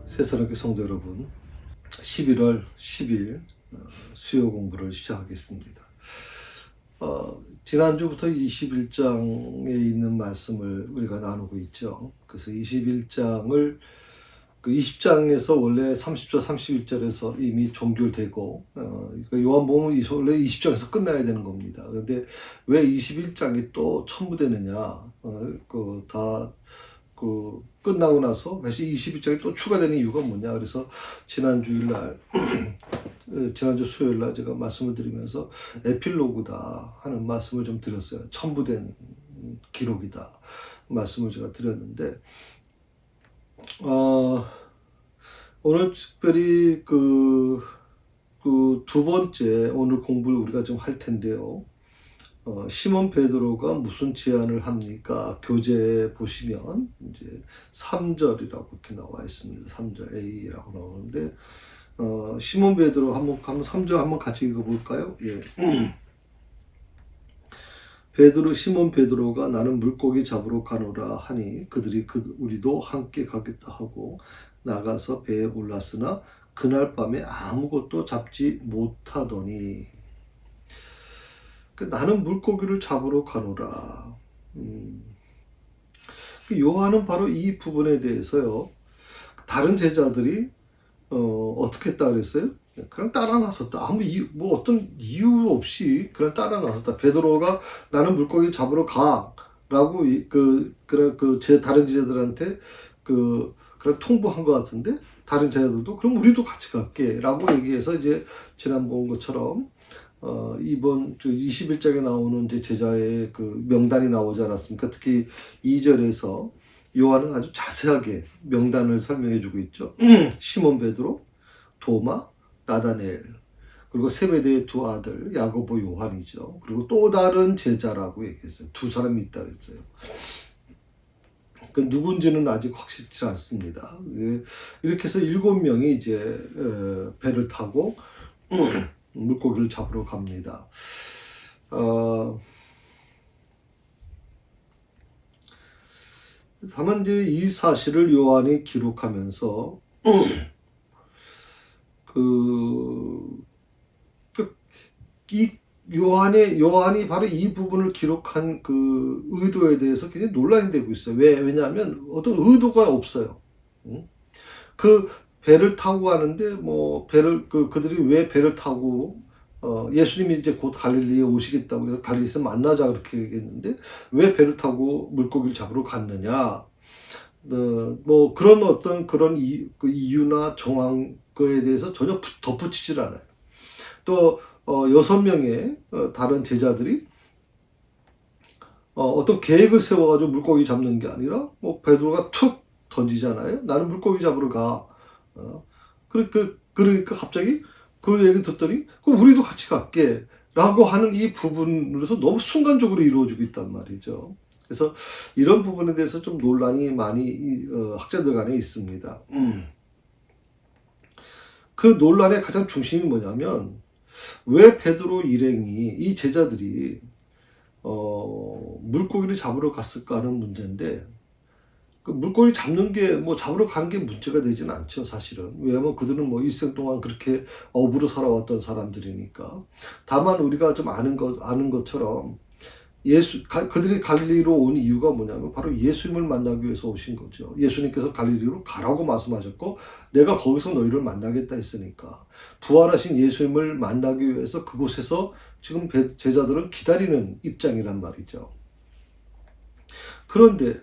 새사랑교회 성도 여러분, 11월 10일 수요 공부를 시작하겠습니다. 지난주부터 21장에 있는 말씀을 우리가 나누고 있죠. 그래서 21장을 그 20장에서 원래 30절, 31절에서 이미 종결되고, 그러니까 요한복음은 원래 20장에서 끝나야 되는 겁니다. 그런데 왜 21장이 또 첨부되느냐, 끝나고 나서 다시 21장이 또 추가되는 이유가 뭐냐. 그래서 지난주 수요일날 제가 말씀을 드리면서 에필로그다 하는 말씀을 좀 드렸어요. 첨부된 기록이다 말씀을 제가 드렸는데, 오늘 특별히 두 번째 오늘 공부를 우리가 좀 할 텐데요. 시몬 베드로가 무슨 제안을 합니까? 교재에 보시면 이제 3절이라고 이렇게 나와 있습니다. 3절 A라고 나오는데, 시몬 베드로 한번 3절 한번 같이 읽어볼까요? 예. 시몬 베드로가 나는 물고기 잡으러 가노라 하니 그들이 우리도 함께 가겠다 하고 나가서 배에 올랐으나 그날 밤에 아무것도 잡지 못하더니, 나는 물고기를 잡으러 가노라. 요한은 바로 이 부분에 대해서요, 다른 제자들이 어떻게 했다 그랬어요? 그냥 따라 나섰다. 어떤 이유 없이 그냥 따라 나섰다. 베드로가 나는 물고기 잡으러 가라고 다른 제자들한테 그런 통보한 것 같은데, 다른 제자들도 그럼 우리도 같이 갈게라고 얘기해서 이제 지난 본 것처럼 이번 21장에 나오는 이제 제자의 그 명단이 나오지 않았습니까? 특히 2절에서 요한은 아주 자세하게 명단을 설명해 주고 있죠. 시몬 베드로, 도마, 나다넬, 그리고 세베대의 두 아들 야고보, 요한이죠. 그리고 또 다른 제자라고 얘기했어요. 두 사람이 있다 그랬어요. 누군지는 아직 확실치 않습니다. 이렇게 해서 7명이 이제 배를 타고 물고기를 잡으러 갑니다. 다만 이제 이 사실을 요한이 기록하면서 요한이 바로 이 부분을 기록한 그 의도에 대해서 굉장히 논란이 되고 있어요. 왜냐하면 어떤 의도가 없어요. 그 배를 타고 가는데 그들이 왜 배를 타고 예수님이 이제 곧 갈릴리에 오시겠다고 해서 갈릴리에서 만나자 그렇게 얘기했는데 왜 배를 타고 물고기를 잡으러 갔느냐, 그런 어떤 그 이유나 정황 거에 대해서 전혀 덧붙이질 않아요. 또 6명의 다른 제자들이 어떤 계획을 세워가지고 물고기 잡는 게 아니라 베드로가 툭 던지잖아요. 나는 물고기 잡으러 가. 그러니까 갑자기 그 얘기 듣더니 우리도 같이 갈게 라고 하는 이 부분으로서 너무 순간적으로 이루어지고 있단 말이죠. 그래서 이런 부분에 대해서 좀 논란이 많이 학자들 간에 있습니다. 그 논란의 가장 중심이 뭐냐면, 왜 베드로 일행이, 이 제자들이 물고기를 잡으러 갔을까 하는 문제인데, 그 물고기 잡는 게 잡으러 간 게 문제가 되지는 않죠, 사실은. 왜냐하면 그들은 일생 동안 그렇게 업으로 살아왔던 사람들이니까. 다만 우리가 좀 아는 것처럼 그들이 갈릴리로 온 이유가 뭐냐면 바로 예수님을 만나기 위해서 오신 거죠. 예수님께서 갈릴리로 가라고 말씀하셨고 내가 거기서 너희를 만나겠다 했으니까 부활하신 예수님을 만나기 위해서 그곳에서 지금 제자들은 기다리는 입장이란 말이죠. 그런데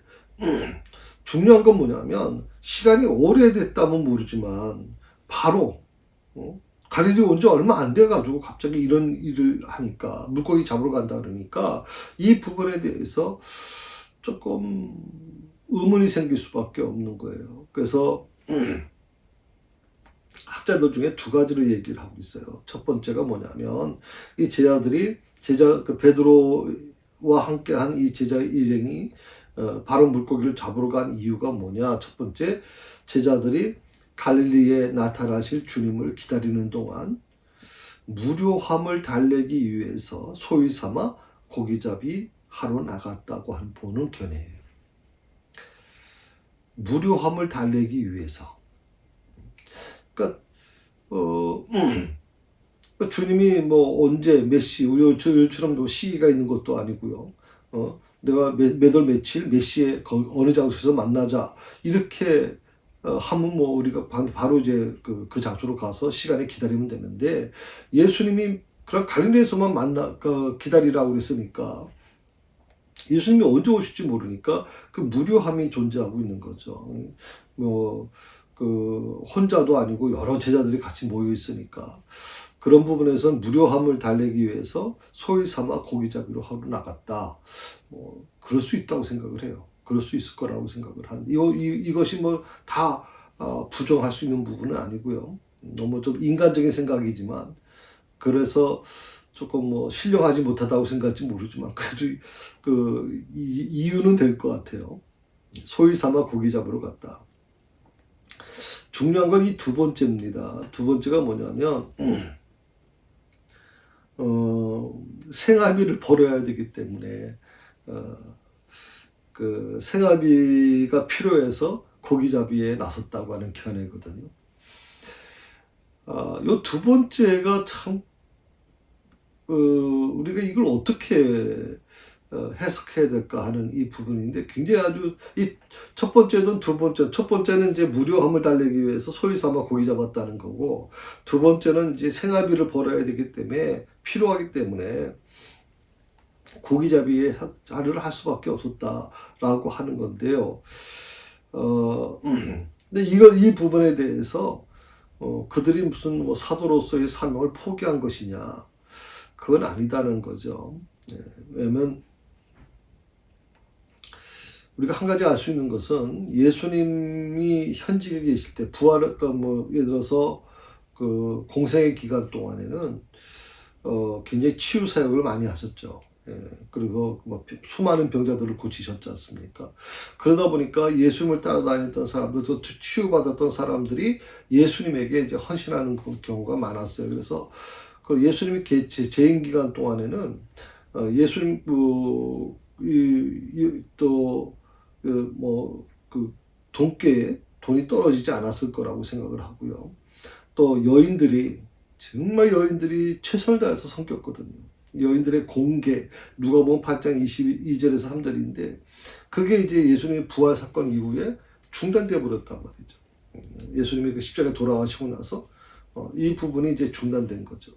중요한 건 뭐냐면, 시간이 오래됐다면 모르지만 바로 갈릴리 온 지 얼마 안 돼가지고 갑자기 이런 일을 하니까, 물고기 잡으러 간다 그러니까 이 부분에 대해서 조금 의문이 생길 수밖에 없는 거예요. 그래서 학자들 중에 두 가지로 얘기를 하고 있어요. 첫 번째가 뭐냐면, 이 제자들이 베드로와 함께한 이 제자 일행이 바로 물고기를 잡으러 간 이유가 뭐냐. 첫 번째, 제자들이 갈릴리에 나타나실 주님을 기다리는 동안 무료함을 달래기 위해서 소위 삼아 고기잡이 하러 나갔다고 보는 견해예요. 무료함을 달래기 위해서. 그러니까 주님이 뭐 언제 몇 시, 요처럼 뭐 시기가 있는 것도 아니고요. 내가 몇 월 며칠 몇 시에 어느 장소에서 만나자 이렇게 하면 뭐 우리가 바로 이제 그 장소로 가서 시간에 기다리면 되는데 예수님이 그런 갈릴리에서만 기다리라고 그랬으니까 예수님이 언제 오실지 모르니까 그 무료함이 존재하고 있는 거죠. 뭐 그 혼자도 아니고 여러 제자들이 같이 모여 있으니까 그런 부분에서는 무료함을 달래기 위해서 소위 삼아 고기잡이로 하러 나갔다. 뭐 그럴 수 있다고 생각을 해요. 그럴 수 있을 거라고 생각을 하는데 이것이 뭐 다 부정할 수 있는 부분은 아니고요. 너무 좀 인간적인 생각이지만 그래서 조금 뭐 신령하지 못하다고 생각할지 모르지만 그래도 그 이유는 될 것 같아요. 소위 삼아 고기 잡으러 갔다. 중요한 건 이 두 번째입니다. 두 번째가 뭐냐면 생활비를 벌어야 되기 때문에 그 생활비가 필요해서 고기잡이에 나섰다고 하는 견해거든요. 요 두 번째가 참 우리가 이걸 어떻게 해석해야 될까 하는 이 부분인데 굉장히 아주 이 첫 번째든 두 번째, 첫 번째는 이제 무료함을 달래기 위해서 소위 삼아 고기 잡았다는 거고 두 번째는 이제 생활비를 벌어야 되기 때문에 필요하기 때문에 고기잡이에 자료를 할 수밖에 없었다라고 하는 건데요. 근데 이 부분에 대해서 그들이 무슨 뭐 사도로서의 사명을 포기한 것이냐? 그건 아니다는 거죠. 왜냐면 우리가 한 가지 알 수 있는 것은 예수님이 현직에 계실 때 뭐 예를 들어서 그 공생의 기간 동안에는 굉장히 치유 사역을 많이 하셨죠. 그리고 뭐 수많은 병자들을 고치셨지 않습니까? 그러다 보니까 예수님을 따라다녔던 사람들, 또 치유받았던 사람들이 예수님에게 이제 헌신하는 경우가 많았어요. 그래서 그 예수님이 재임 기간 동안에는 예수님 또그 돈께에 돈이 떨어지지 않았을 거라고 생각을 하고요. 또 정말 여인들이 최선을 다해서 섬겼거든요. 여인들의 공개, 누가복음 8장 22절에서 3절인데 그게 이제 예수님의 부활 사건 이후에 중단되어 버렸단 말이죠. 예수님이 그 십자가에 돌아가시고 나서 이 부분이 이제 중단된 거죠.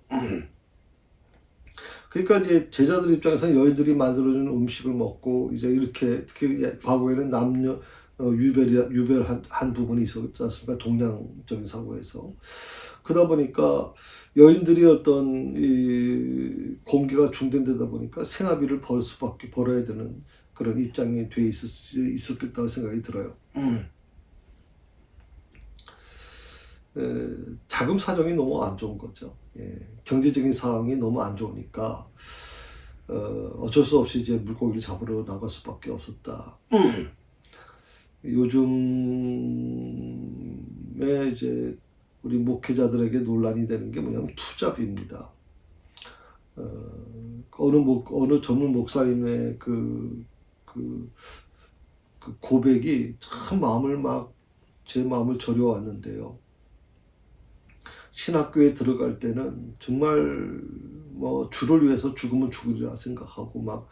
그러니까 이제 제자들 입장에서는 여인들이 만들어주는 음식을 먹고 이제 이렇게 특히 과거에는 남녀 유별한 부분이 있었지 않습니까? 동양적인 사고에서. 그러다 보니까 여인들이 어떤 이 공기가 중단되다 보니까 생활비를 벌어야 되는 그런 입장이 돼 있었겠다고 생각이 들어요. 자금 사정이 너무 안 좋은 거죠. 경제적인 상황이 너무 안 좋으니까 어쩔 수 없이 이제 물고기를 잡으러 나갈 수밖에 없었다. 요즘에 이제 우리 목회자들에게 논란이 되는 게 뭐냐면 투잡입니다. 어느 전문 목사님의 그 고백이 참 제 마음을 저려왔는데요. 신학교에 들어갈 때는 정말 뭐 주를 위해서 죽으면 죽으리라 생각하고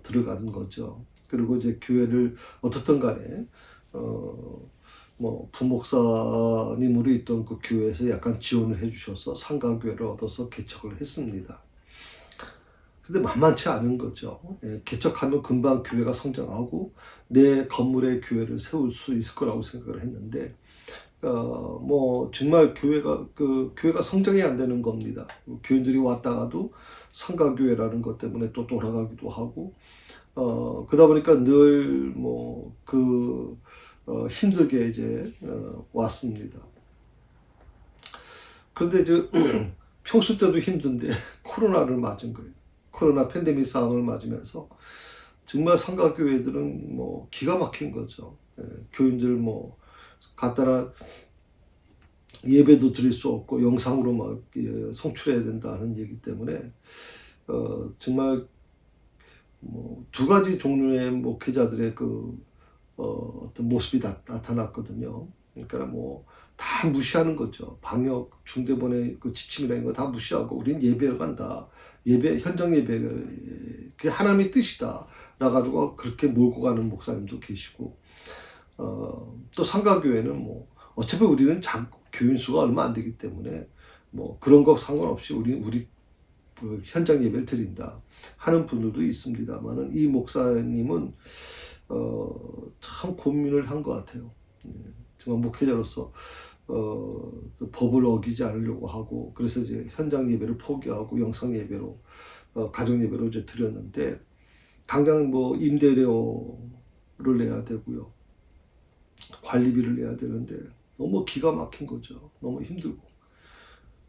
들어가는 거죠. 그리고 이제 교회를 어떻든 간에 뭐 부목사님으로 있던 그 교회에서 약간 지원을 해주셔서 상가교회를 얻어서 개척을 했습니다. 근데 만만치 않은 거죠. 개척하면 금방 교회가 성장하고 내 건물에 교회를 세울 수 있을 거라고 생각을 했는데 뭐 정말 교회가 성장이 안 되는 겁니다. 교인들이 왔다가도 상가교회라는 것 때문에 또 돌아가기도 하고 그러다 보니까 늘 힘들게 이제 왔습니다. 그런데 이제 평소 때도 힘든데 코로나를 맞은 거예요. 코로나 팬데믹 상황을 맞으면서 정말 상가교회들은 뭐 기가 막힌 거죠. 교인들 뭐 간단한 예배도 드릴 수 없고 영상으로 송출해야 된다는 얘기 때문에 정말 뭐 두 가지 종류의 목회자들의 어떤 모습이 나타났거든요. 그러니까 뭐 다 무시하는 거죠. 방역 중대본의 그 지침이라는 거 다 무시하고 우리는 예배를 간다. 예배 현장 예배를 그게 하나님의 뜻이다. 라 가지고 그렇게 몰고 가는 목사님도 계시고 또 상가교회는 뭐 어차피 우리는 교인 수가 얼마 안 되기 때문에 뭐 그런 거 상관없이 우리 그 현장 예배를 드린다 하는 분들도 있습니다만은 이 목사님은 참 고민을 한 것 같아요. 정말 목회자로서 법을 어기지 않으려고 하고 그래서 이제 현장 예배를 포기하고 영상 예배로 가정 예배로 이제 드렸는데 당장 뭐 임대료를 내야 되고요, 관리비를 내야 되는데 너무 기가 막힌 거죠. 너무 힘들고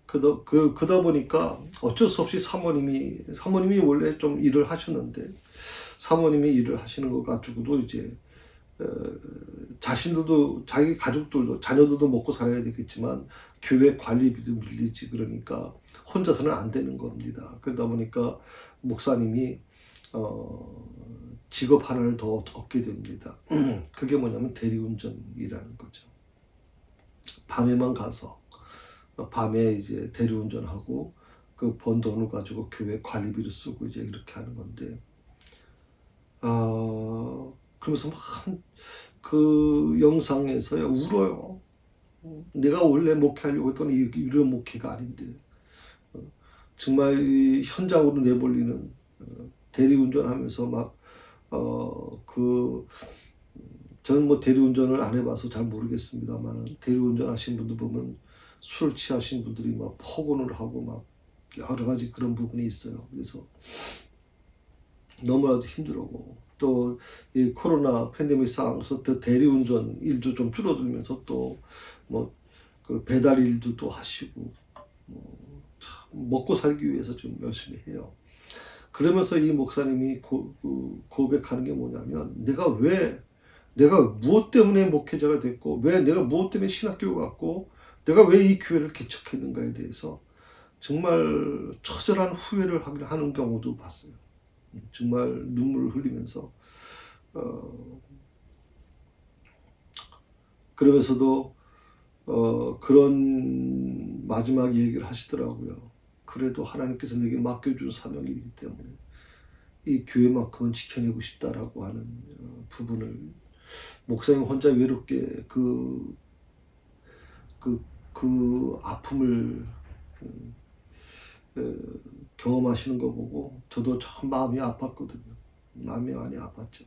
그러다 보니까 어쩔 수 없이 사모님이 원래 좀 일을 하셨는데 사모님이 일을 하시는 것 가지고도 이제 자신들도 자기 가족들도 자녀들도 먹고 살아야 되겠지만 교회 관리비도 밀리지 그러니까 혼자서는 안 되는 겁니다. 그러다 보니까 목사님이 직업 하나를 더 얻게 됩니다. 그게 뭐냐면 대리운전이라는 거죠. 밤에만 가서 밤에 이제 대리운전하고 그 번 돈을 가지고 교회 관리비를 쓰고 이제 이렇게 하는 건데 그러면서 막 그 영상에서요 울어요. 내가 원래 목회하려고 했던 이런 목회가 아닌데 정말 현장으로 내몰리는 대리운전하면서 막 저는 뭐 대리운전을 안 해봐서 잘 모르겠습니다만 대리운전 하신 분들 보면 술 취하신 분들이 막 폭언을 하고 막 여러 가지 그런 부분이 있어요. 그래서 너무나도 힘들고 또 이 코로나 팬데믹 상황에서 또 대리운전 일도 좀 줄어들면서 또 뭐 그 배달 일도 또 하시고 참 먹고 살기 위해서 좀 열심히 해요. 그러면서 이 목사님이 고백하는 게 뭐냐면 내가 무엇 때문에 목회자가 됐고 왜 내가 무엇 때문에 신학교를 갔고 내가 왜 이 교회를 개척했는가에 대해서 정말 처절한 후회를 하는 경우도 봤어요. 정말 눈물을 흘리면서 그러면서도 그런 마지막 얘기를 하시더라고요. 그래도 하나님께서 내게 맡겨준 사명이기 때문에 이 교회만큼은 지켜내고 싶다라고 하는 부분을 목사님 혼자 외롭게 그 아픔을 경험하시는 거 보고 저도 참 마음이 아팠거든요. 마음이 많이 아팠죠.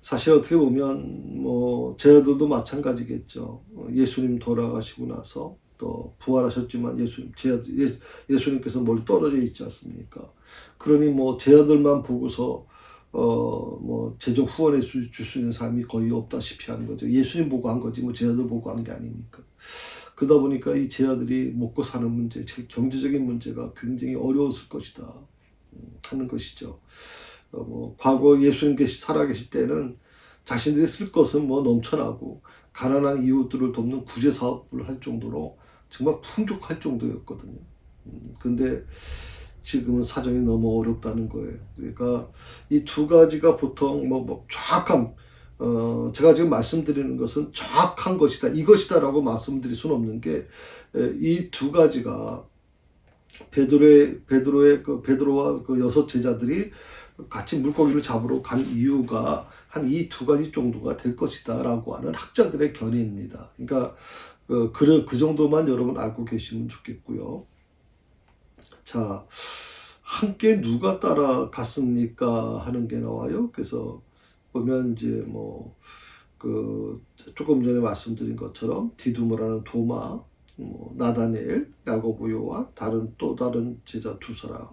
사실 어떻게 보면 뭐 저희들도 마찬가지겠죠. 예수님 돌아가시고 나서 또 부활하셨지만 예수님께서 멀리 떨어져 있지 않습니까? 그러니 뭐 제 아들만 보고서 뭐 재정 후원해 줄 수 있는 사람이 거의 없다시피 하는 거죠. 예수님 보고 한 거지 뭐 제 아들 보고 한 게 아니니까. 그러다 보니까 이 제 아들이 먹고 사는 문제, 경제적인 문제가 굉장히 어려웠을 것이다 하는 것이죠. 뭐 과거 예수님께서 살아계실 때는 자신들이 쓸 것은 뭐 넘쳐나고 가난한 이웃들을 돕는 구제 사업을 할 정도로 정말 풍족할 정도였거든요. 근데 지금은 사정이 너무 어렵다는 거예요. 그러니까 이 두 가지가 보통 뭐 정확한 제가 지금 말씀드리는 것은 정확한 것이다, 이것이다라고 말씀드릴 수는 없는 게 이 두 가지가 베드로와 그 여섯 제자들이 같이 물고기를 잡으러 간 이유가 한 이 두 가지 정도가 될 것이다라고 하는 학자들의 견해입니다. 그러니까 그 정도만 여러분 알고 계시면 좋겠고요. 자, 함께 누가 따라갔습니까 하는 게 나와요. 그래서 보면 이제 뭐 조금 전에 말씀드린 것처럼 디두모라는 도마, 나다니엘, 야고보, 요한, 또 다른 제자 두 사람.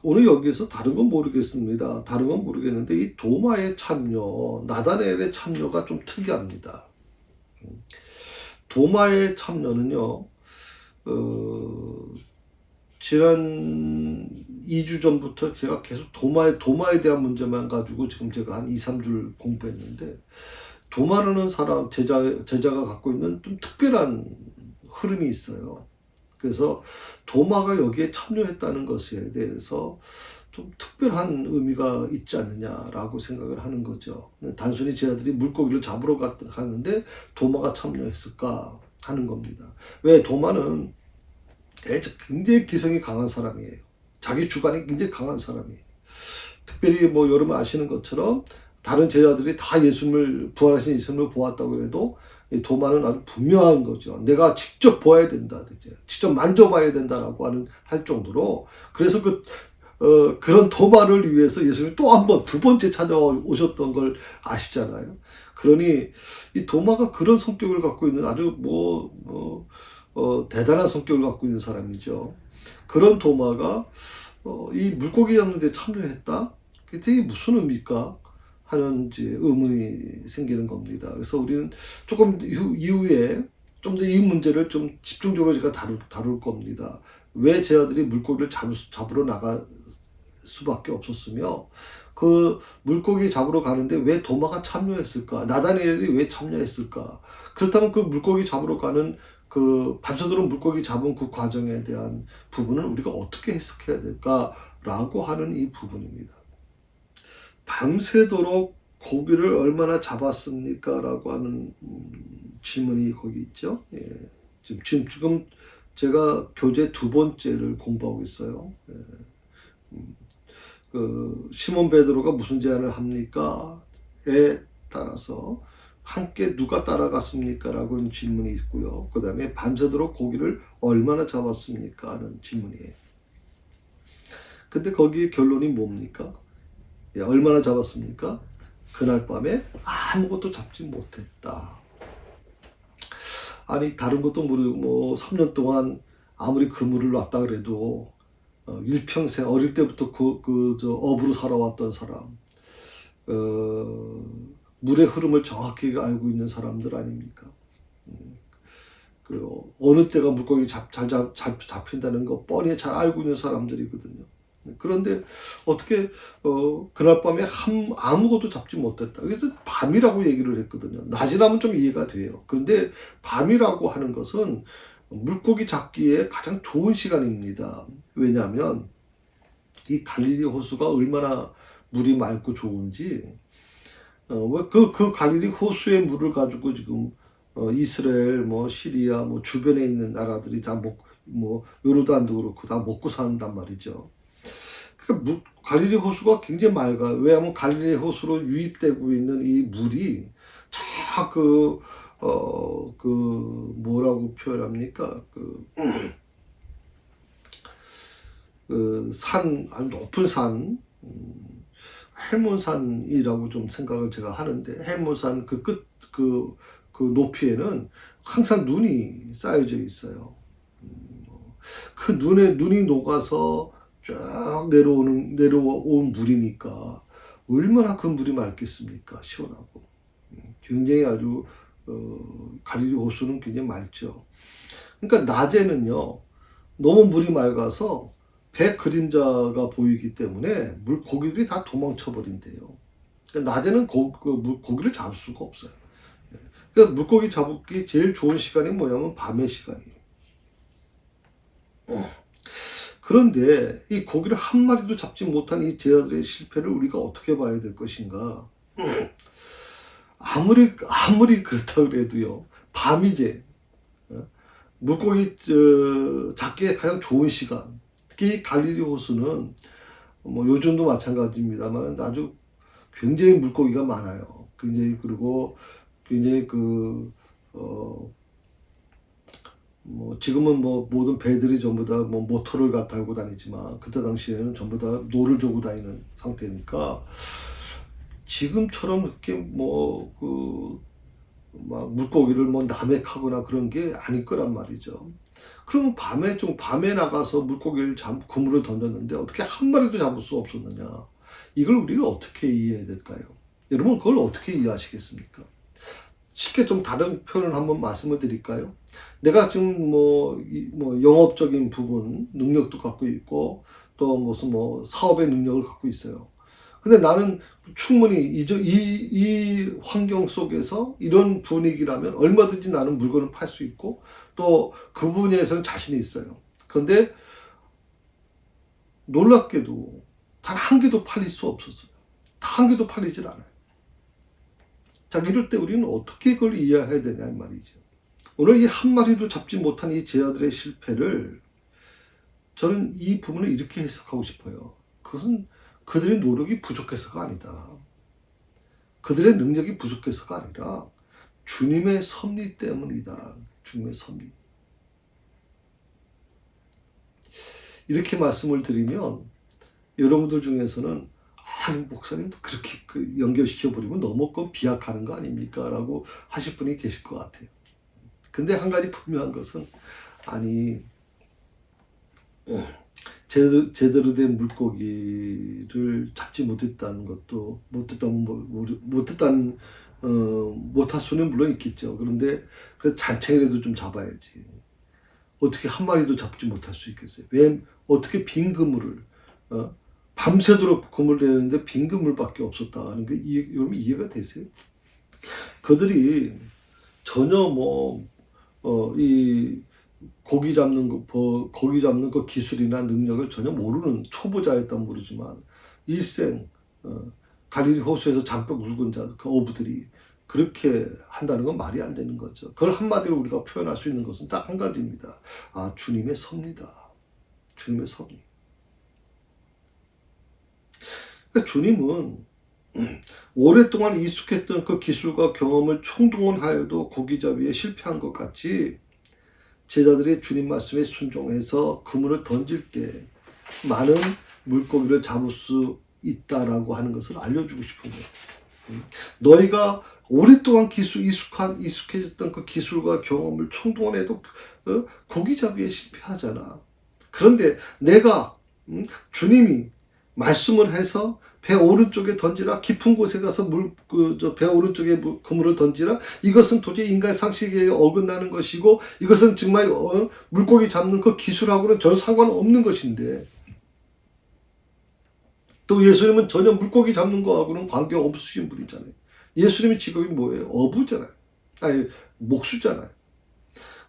오늘 여기서 다른 건 모르겠습니다. 다른 건 모르겠는데 이 도마의 참여, 나다니엘의 참여가 좀 특이합니다. 도마의 참여는요, 지난 2주 전부터 제가 계속 도마에 대한 문제만 가지고 지금 제가 한 2, 3줄 공부했는데, 도마라는 사람, 제자가 갖고 있는 좀 특별한 흐름이 있어요. 그래서 도마가 여기에 참여했다는 것에 대해서 좀 특별한 의미가 있지 않느냐라고 생각을 하는 거죠. 단순히 제자들이 물고기를 잡으러 갔는데 도마가 참여했을까 하는 겁니다. 왜? 도마는 굉장히 기성이 강한 사람이에요. 자기 주관이 굉장히 강한 사람이에요. 특별히 뭐 여러분 아시는 것처럼 다른 제자들이 다 예수님을, 부활하신 예수님을 보았다고 해도 이 도마는 아주 분명한 거죠. 내가 직접 보아야 된다, 직접 만져봐야 된다라고 할 정도로. 그래서 그런 도마를 위해서 예수님이 또 한 번, 두 번째 찾아오셨던 걸 아시잖아요. 그러니 이 도마가 그런 성격을 갖고 있는 아주 대단한 성격을 갖고 있는 사람이죠. 그런 도마가 이 물고기 잡는 데 참여했다? 그게 되게 무슨 의미일까? 하는 이제 의문이 생기는 겁니다. 그래서 우리는 조금 이후에 좀 더 이 문제를 좀 집중적으로 제가 다룰 겁니다. 왜 제자들이 물고기를 잡으러 나갈 수밖에 없었으며, 그 물고기 잡으러 가는데 왜 도마가 참여했을까? 나다니엘이 왜 참여했을까? 그렇다면 그 물고기 잡으러 가는 밤새도록 물고기 잡은 그 과정에 대한 부분은 우리가 어떻게 해석해야 될까라고 하는 이 부분입니다. 밤새도록 고기를 얼마나 잡았습니까? 라고 하는 질문이 거기 있죠. 예. 지금 제가 교재 2번째를 공부하고 있어요. 예. 시몬 베드로가 무슨 제안을 합니까? 에 따라서 함께 누가 따라갔습니까? 라고 하는 질문이 있고요. 그 다음에 밤새도록 고기를 얼마나 잡았습니까? 하는 질문이에요. 근데 거기에 결론이 뭡니까? 얼마나 잡았습니까? 그날 밤에 아무것도 잡지 못했다. 아니, 다른 것도 모르고 3년 동안 아무리 그물을 놨다 그래도 일평생 어릴 때부터 어부로 살아왔던 사람, 물의 흐름을 정확히 알고 있는 사람들 아닙니까? 어느 때가 물고기 잘 잡힌다는 거 뻔히 잘 알고 있는 사람들이거든요. 그런데 어떻게 그날 밤에 아무것도 잡지 못했다. 그래서 밤이라고 얘기를 했거든요. 낮이라면 좀 이해가 돼요. 그런데 밤이라고 하는 것은 물고기 잡기에 가장 좋은 시간입니다. 왜냐하면 이 갈릴리 호수가 얼마나 물이 맑고 좋은지, 그 갈릴리 호수의 물을 가지고 지금 이스라엘, 시리아, 주변에 있는 나라들이 다 요르단도 그렇고 다 먹고 산단 말이죠. 그러니까 갈릴리 호수가 굉장히 맑아요. 왜냐하면 갈릴리 호수로 유입되고 있는 이 물이 쫙 뭐라고 표현합니까? 아주 높은 산, 헬몬산이라고 좀 생각을 제가 하는데, 헬몬산 그 높이에는 항상 눈이 쌓여져 있어요. 그 눈이 녹아서 쫙 내려온 물이니까 얼마나 그 물이 맑겠습니까? 시원하고. 굉장히 아주 갈릴리 호수는 굉장히 맑죠. 그러니까 낮에는요, 너무 물이 맑아서 배 그림자가 보이기 때문에 물고기들이 다 도망쳐 버린대요. 그러니까 낮에는 고기를 잡을 수가 없어요. 그러니까 물고기 잡기 제일 좋은 시간이 뭐냐면 밤의 시간이에요. 그런데 이 고기를 한 마리도 잡지 못한 이 제자들의 실패를 우리가 어떻게 봐야 될 것인가? 아무리 그렇다 그래도요, 밤이제 물고기 잡기에 가장 좋은 시간. 특히 갈릴리 호수는 요즘도 마찬가지입니다만 아주 굉장히 물고기가 많아요. 그리고 굉장히 지금은 모든 배들이 전부 다 모터를 달고 다니지만 그때 당시에는 전부 다 노를 조고 다니는 상태니까 지금처럼 그렇게 막 물고기를 남획하거나 그런 게 아닐 거란 말이죠. 그러면 밤에 나가서 물고기를 그물을 던졌는데 어떻게 한 마리도 잡을 수 없었느냐? 이걸 우리가 어떻게 이해해야 될까요? 여러분, 그걸 어떻게 이해하시겠습니까? 쉽게 좀 다른 표현을 한번 말씀을 드릴까요? 내가 지금 영업적인 부분 능력도 갖고 있고 또 무슨 사업의 능력을 갖고 있어요. 근데 나는 충분히 이 환경 속에서 이런 분위기라면 얼마든지 나는 물건을 팔 수 있고 또 그 분야에서는 자신이 있어요. 그런데 놀랍게도 단 한 개도 팔릴 수 없었어요. 한 개도 팔리질 않아요. 자, 이럴 때 우리는 어떻게 그걸 이해해야 되냐 이 말이죠. 오늘 이 한 마리도 잡지 못한 이 제자들의 실패를 저는 이 부분을 이렇게 해석하고 싶어요. 그것은 그들의 노력이 부족해서가 아니다. 그들의 능력이 부족해서가 아니라 주님의 섭리 때문이다. 주님의 섭리. 이렇게 말씀을 드리면 여러분들 중에서는 목사님도 그렇게 연결시켜버리면 너무 비약하는 거 아닙니까? 라고 하실 분이 계실 것 같아요. 근데 한 가지 분명한 것은 아니 제대로 된 물고기를 잡지 못했다는 것도 못할 수는 물론 있겠죠. 그런데 그래서 잔챙이라도 좀 잡아야지. 어떻게 한 마리도 잡지 못할 수 있겠어요? 왜 어떻게 빈 그물을 밤새도록 그물을 내는데 빈 그물밖에 없었다 하는 게 여러분 이해가 되세요? 그들이 전혀 이 고기 잡는 그 기술이나 능력을 전혀 모르는 초보자였단 모르지만 일생 갈릴리 호수에서 잔뜩 굵은 자, 그 어부들이 그렇게 한다는 건 말이 안 되는 거죠. 그걸 한마디로 우리가 표현할 수 있는 것은 딱 한 가지입니다. 아, 주님의 섭리다. 주님의 섭리. 그러니까 주님은 오랫동안 익숙했던 그 기술과 경험을 총동원하여도 고기잡이에 실패한 것 같이 제자들이 주님 말씀에 순종해서 그물을 던질 때 많은 물고기를 잡을 수 있다라고 하는 것을 알려주고 싶은 거예요. 너희가 오랫동안 익숙해졌던 그 기술과 경험을 총동원해도 고기잡이에 실패하잖아. 그런데 내가 주님이 말씀을 해서 배 오른쪽에 던지라, 깊은 곳에 가서 배 오른쪽에 그물을 던지라. 이것은 도저히 인간의 상식에 어긋나는 것이고 이것은 정말 물고기 잡는 그 기술하고는 전혀 상관없는 것인데 또 예수님은 전혀 물고기 잡는 거하고는 관계가 없으신 분이잖아요. 예수님의 직업이 뭐예요? 어부잖아요. 아니, 목수잖아요.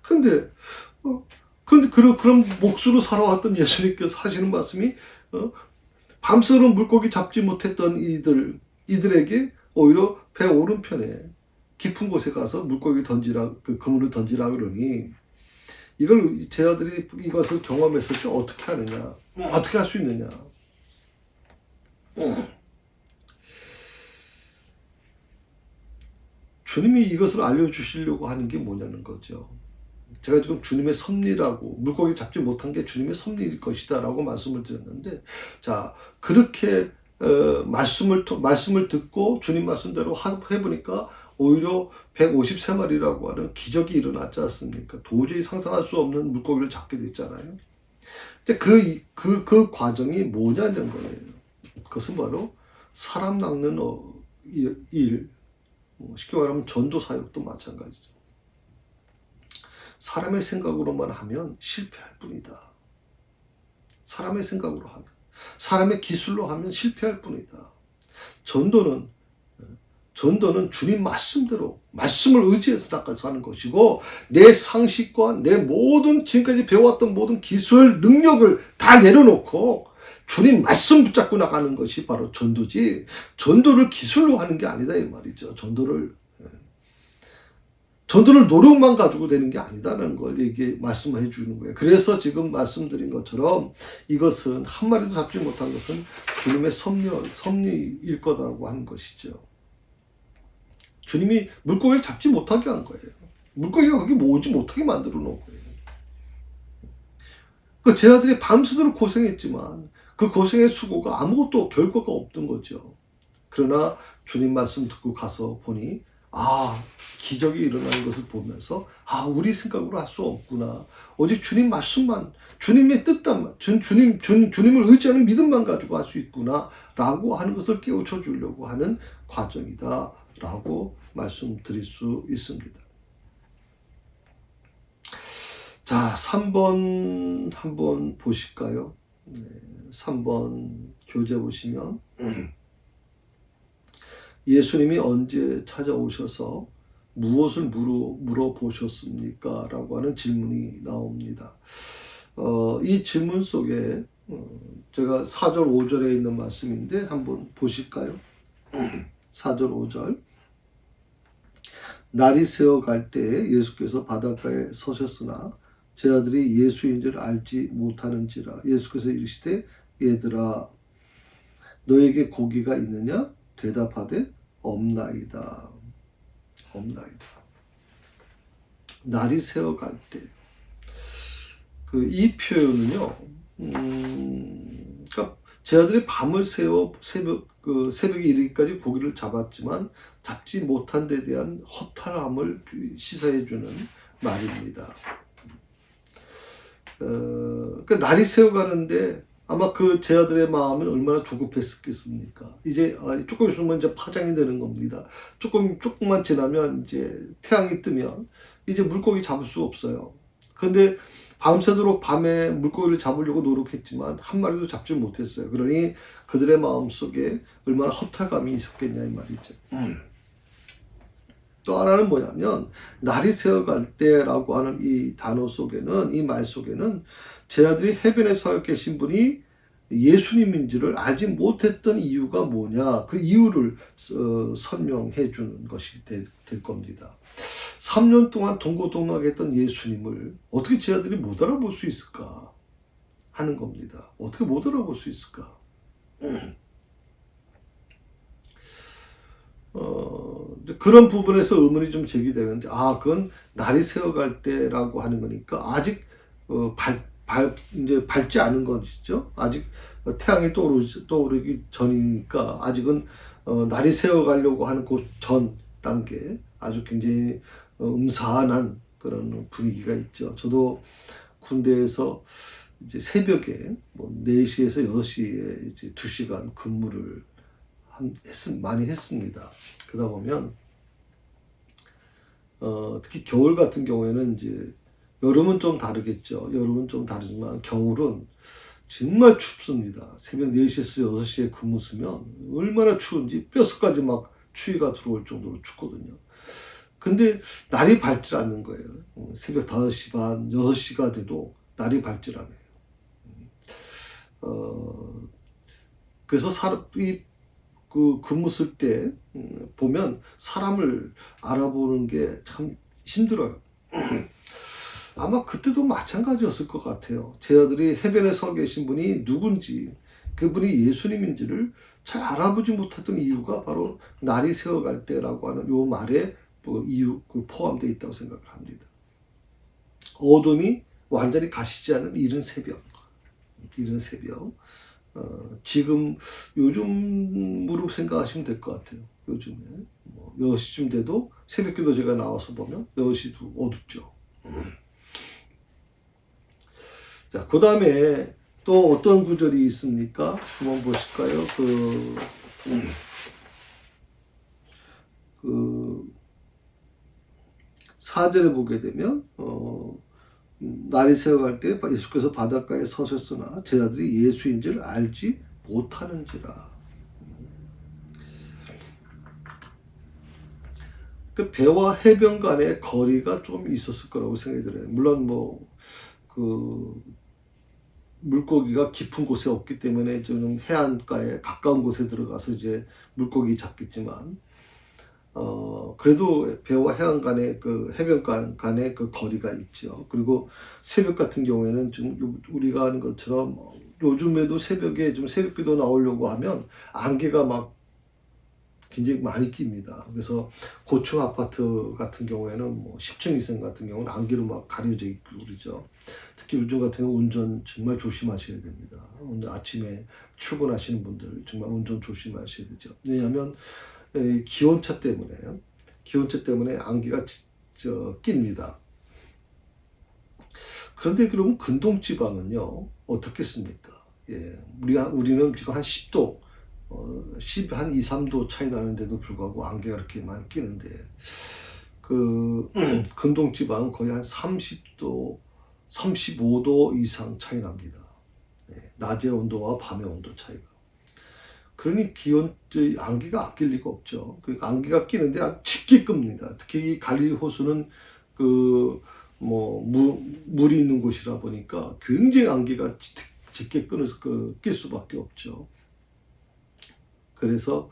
그런데 그런 목수로 살아왔던 예수님께서 하시는 말씀이 밤새도록 물고기 잡지 못했던 이들에게 오히려 배 오른편에 깊은 곳에 가서 물고기를 던지라, 그 그물을 던지라 그러니 이걸 제자들이 이것을 경험했을 때 어떻게 하느냐, 어떻게 할 수 있느냐. 주님이 이것을 알려주시려고 하는 게 뭐냐는 거죠. 제가 지금 주님의 섭리라고, 물고기 잡지 못한 게 주님의 섭리일 것이다 라고 말씀을 드렸는데, 자, 그렇게 말씀을 듣고 주님 말씀대로 해보니까 오히려 153마리라고 하는 기적이 일어났지 않습니까? 도저히 상상할 수 없는 물고기를 잡게 됐잖아요. 근데 그 과정이 뭐냐는 거예요. 그것은 바로 사람 낚는 일, 쉽게 말하면 전도 사역도 마찬가지죠. 사람의 생각으로만 하면 실패할 뿐이다. 사람의 생각으로 하면, 사람의 기술로 하면 실패할 뿐이다. 전도는 주님 말씀대로, 말씀을 의지해서 나가서 하는 것이고, 내 상식과 내 모든 지금까지 배워왔던 모든 기술, 능력을 다 내려놓고 주님 말씀 붙잡고 나가는 것이 바로 전도지, 전도를 기술로 하는 게 아니다 이 말이죠. 전도를 노력만 가지고 되는 게 아니다라는 걸 말씀해 주는 거예요. 그래서 지금 말씀드린 것처럼 이것은 한 마리도 잡지 못한 것은 주님의 섭리일 거라고 하는 것이죠. 주님이 물고기를 잡지 못하게 한 거예요. 물고기가 거기 오지 못하게 만들어 놓은 거예요. 그 제자들이 밤새도록 고생했지만 그 고생의 수고가 아무것도 결과가 없던 거죠. 그러나 주님 말씀 듣고 가서 보니 기적이 일어나는 것을 보면서 우리 생각으로 할 수 없구나. 오직 주님 말씀만, 주님의 뜻만, 주님을 의지하는 믿음만 가지고 할 수 있구나 라고 하는 것을 깨우쳐 주려고 하는 과정이다 라고 말씀드릴 수 있습니다. 자, 3번 한번 보실까요? 3번 교재 보시면 예수님이 언제 찾아오셔서 무엇을 물어보셨습니까? 라고 하는 질문이 나옵니다. 이 질문 속에 제가 4절 5절에 있는 말씀인데 한번 보실까요? 4절 5절. 날이 새어갈 때에 예수께서 바닷가에 서셨으나 제자들이 예수인 줄 알지 못하는지라. 예수께서 이르시되 얘들아 너에게 고기가 있느냐? 대답하되 없나이다. 없나이다. 날이 새어갈 때. 이 표현은요, 그러니까 제자들이 밤을 새워 새벽에 이르기까지 고기를 잡았지만 잡지 못한 데 대한 허탈함을 시사해주는 말입니다. 그러니까 날이 새어가는데 아마 그 제자들의 마음은 얼마나 조급했었겠습니까? 이제 조금 있으면 이제 파장이 되는 겁니다. 조금만 지나면 이제 태양이 뜨면 이제 물고기 잡을 수 없어요. 그런데 밤새도록 밤에 물고기를 잡으려고 노력했지만 한 마리도 잡지 못했어요. 그러니 그들의 마음속에 얼마나 허탈감이 있었겠냐 이 말이죠. 또 하나는 뭐냐면 날이 새어갈 때라고 하는 이 단어 속에는, 이 말 속에는 제자들이 해변에 서 계신 분이 예수님인지를 알지 못했던 이유가 뭐냐, 그 이유를 설명해 주는 것이 될 겁니다. 3년 동안 동고동락했던 예수님을 어떻게 제자들이 못 알아볼 수 있을까 하는 겁니다. 어떻게 못 알아볼 수 있을까? 그런 부분에서 의문이 좀 제기되는데, 그건 날이 새어갈 때라고 하는 거니까 아직 이제 밝지 않은 것이죠. 아직 태양이 떠오르기 전이니까 아직은 날이 새어가려고 하는 그 전 단계, 아주 굉장히 음산한 그런 분위기가 있죠. 저도 군대에서 이제 새벽에 뭐 4시에서 6시에 이제 2시간 근무를 많이 했습니다. 그러다 보면 특히 겨울 같은 경우에는 이제 여름은 좀 다르겠죠. 여름은 좀 다르지만 겨울은 정말 춥습니다. 새벽 4시에서 6시에 근무 쓰면 얼마나 추운지 뼛속까지 막 추위가 들어올 정도로 춥거든요. 근데 날이 밝질 않는 거예요. 새벽 5시 반, 6시가 돼도 날이 밝질 않아요. 그래서 근무 쓸 때 보면 사람을 알아보는 게 참 힘들어요. 아마 그때도 마찬가지였을 것 같아요. 제자들이 해변에 서 계신 분이 누군지, 그분이 예수님인지를 잘 알아보지 못했던 이유가 바로 날이 새어갈 때라고 하는 요 말에 이유 포함되어 있다고 생각을 합니다. 어둠이 완전히 가시지 않은 이른 새벽. 지금 요즘으로 생각하시면 될 것 같아요. 요즘에 6시쯤 돼도 새벽기도 제가 나와서 보면 6시도 어둡죠. 자, 그 다음에 또 어떤 구절이 있습니까? 한번 보실까요? 4절에 보게 되면, 날이 새어갈 때 예수께서 바닷가에 서셨으나 제자들이 예수인 줄 알지 못하는지라. 그 배와 해변 간의 거리가 좀 있었을 거라고 생각이 들어요. 물론 물고기가 깊은 곳에 없기 때문에 좀 해안가에 가까운 곳에 들어가서 이제 물고기 잡겠지만, 그래도 배와 해안 간의 해변 간의 그 거리가 있죠. 그리고 새벽 같은 경우에는 좀 우리가 하는 것처럼 요즘에도 새벽에 좀 새벽기도 나오려고 하면 안개가 막 굉장히 많이 낍니다. 그래서 고층 아파트 같은 경우에는 10층 이상 같은 경우는 안개로 막 가려져 있고 그러죠. 특히 요즘 같은 경우 운전 정말 조심하셔야 됩니다. 오늘 아침에 출근하시는 분들 정말 운전 조심하셔야 되죠. 왜냐하면 기온차 때문에 안개가 낍니다. 그런데 그러면 근동지방은요 어떻겠습니까? 우리는 지금 한 10도, 한 2, 3도 차이 나는데도 불구하고 안개가 이렇게 많이 끼는데, 근동지방은 거의 한 30도, 35도 이상 차이 납니다. 낮의 온도와 밤의 온도 차이가. 그러니 안개가 안 낄 리가 없죠. 그러니까 안개가 끼는데 아주 짙게 끕니다. 특히 이 갈릴리 호수는 물이 있는 곳이라 보니까 굉장히 안개가 짙게 낄 수밖에 없죠. 그래서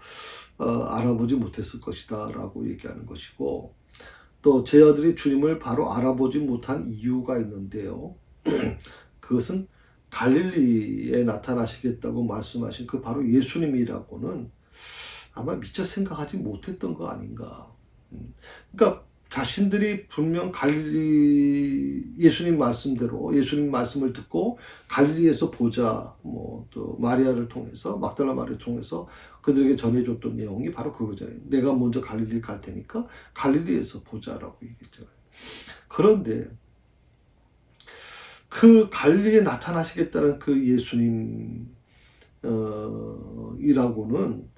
알아보지 못했을 것이다 라고 얘기하는 것이고, 또 제 아들이 주님을 바로 알아보지 못한 이유가 있는데요. 그것은 갈릴리에 나타나시겠다고 말씀하신 그 바로 예수님이라고는 아마 미처 생각하지 못했던 거 아닌가. 그러니까 자신들이 분명 갈릴리 예수님 말씀대로 예수님 말씀을 듣고 갈릴리에서 보자, 또 마리아를 통해서 막달라 마리아를 통해서 그들에게 전해줬던 내용이 바로 그거잖아요. 내가 먼저 갈릴리 갈 테니까 갈릴리에서 보자라고 얘기했잖아요. 그런데 그 갈릴리에 나타나시겠다는 그 예수님 이라고는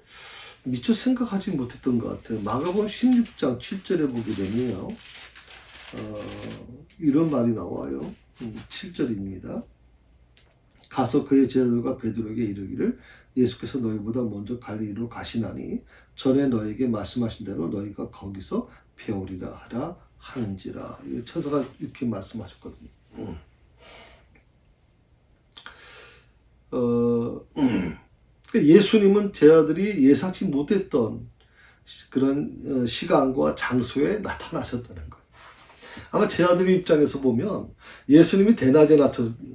미처 생각하지 못했던 것 같아요. 마가복음 16장 7절에 보게 되면요, 이런 말이 나와요. 7절입니다. 가서 그의 제자들과 베드로에게 이르기를 예수께서 너희보다 먼저 갈릴리로 가시나니 전에 너에게 말씀하신 대로 너희가 거기서 배우리라 하라 하는지라. 천사가 이렇게 말씀하셨거든요. 예수님은 제 아들이 예상치 못했던 그런 시간과 장소에 나타나셨다는 거예요. 아마 제 아들 입장에서 보면 예수님이 대낮에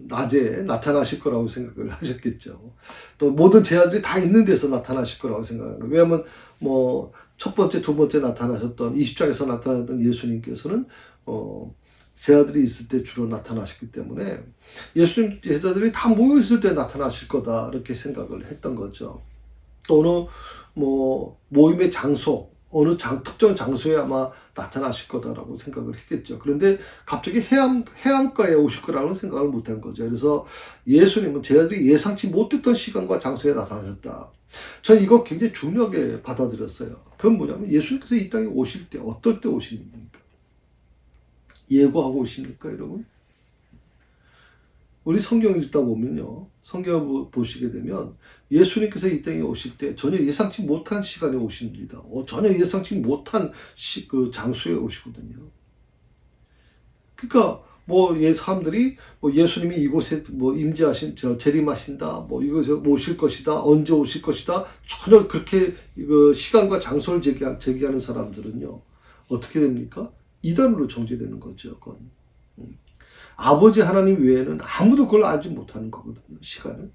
낮에 나타나실 거라고 생각을 하셨겠죠. 또 모든 제 아들이 다 있는 데서 나타나실 거라고 생각하는 거예요. 왜냐하면 첫 번째, 두 번째 나타나셨던 20장에서 나타났던 예수님께서는 제 아들이 있을 때 주로 나타나셨기 때문에 예수님 제자들이 다 모여 있을 때 나타나실 거다 이렇게 생각을 했던 거죠. 또 어느 모임의 장소, 어느 특정 장소에 아마 나타나실 거다라고 생각을 했겠죠. 그런데 갑자기 해안가에 오실 거라고는 생각을 못한 거죠. 그래서 예수님은 제자들이 예상치 못했던 시간과 장소에 나타나셨다. 저는 이거 굉장히 중요하게 받아들였어요. 그건 뭐냐면 예수님께서 이 땅에 오실 때 어떨 때 오십니까? 예고하고 오십니까, 여러분? 우리 성경 읽다 보면요, 성경 보시게 되면 예수님께서 이 땅에 오실 때 전혀 예상치 못한 시간에 오십니다. 전혀 예상치 못한 그 장소에 오시거든요. 그러니까 사람들이 예수님이 이곳에 재림하신다, 이곳에 오실 것이다, 언제 오실 것이다, 전혀 그렇게 시간과 장소를 제기하는 사람들은요, 어떻게 됩니까? 이단으로 정죄되는 거죠. 그건. 아버지 하나님 외에는 아무도 그걸 알지 못하는 거거든요. 시간을.